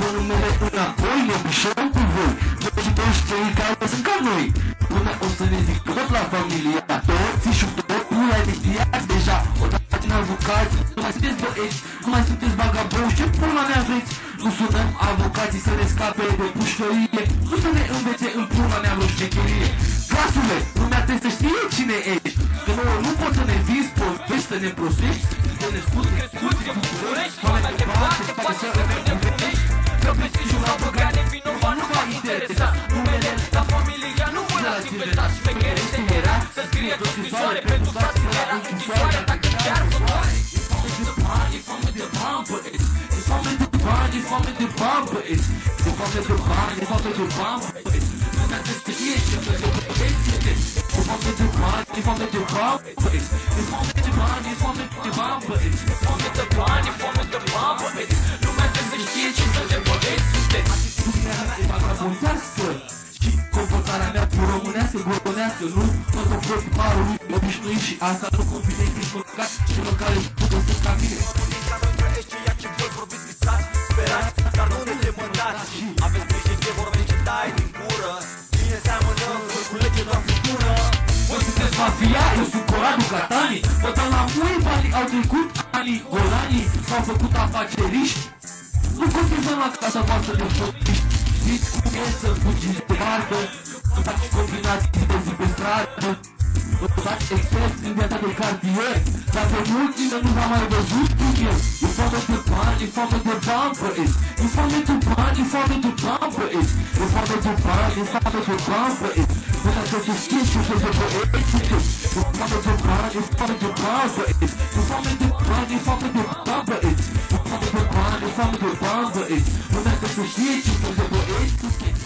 dă numele înapoi, ne obișorăm cu voi. Noi și toți cei care sunt ca noi. Lumea o să ne zică tot la familia, toți și tot, nu le-ai știați deja. Odată din avocați, nu mai sunteți băieți, nu mai sunteți vagabonzi, ce pula mea vreți? Nu sunăm avocații să ne scape de pușcărie, nu să ne învețe în pula mea vreo șmecherie. Clasule, lumea trebuie să știe cine ești, că nouă nu poți să ne vinzi, povești, să ne prostești, să ne scuzi, oameni de bani, te face să nebunești, că prestigiul la băgane vinovat nu va interesa. Numele la familia nu vă l-ați inventat, șmecherește era să scrie o scrisoare pentru frații de la închisoare, dacă chiar vă doare. E foame de bani, băieți, e foame de bani, e foame de bani, băieți, e foame de bani, e foame de bani, băieți. Lumea te știe ce fel de băieți sunteți. E foame de bani, e foame de bani, băieți, e foame de bani, e foame de bani, băieți, e foame de bani, e foame de bani, băieți. Lumea te știe ce fel de băieți sunteți. Atitudinea mea e vagabondească și comportarea mea românească, gordonească. Nu mă comport parului obișnuit și asta nu convine nici măcar celor care nu sunt ca mine. Dar nu ne semănați, aveți grijă ce vorbești, ce dai din gură. Cine seamănă, culege doar friptură. Voi sunteți mafia, eu sunt Coradu Catani. Văd la mui banii au trecut anii, golanii s-au făcut afaceriști. Nu contezăm la casa voastră de fotiști. Știți cum e să fugiți de barbă, să faci combinații de zi pe stradă, să faci expert în viața de cartier, dar de mult timp nu v-am mai văzut cum e. E foame de bani, e foame de bani, băieți, e foame de bani, e foame de bani, băieți, e foame de bani, e foame de bani, băieți. Lumea să se știe ce fel de băieți sunteți. E foame de bani, e foame de bani, băieți, e foame de bani, e foame de bani, băieți, e foame de bani, e foame de bani, băieți. Lumea să se știe ce fel de băieți sunteți.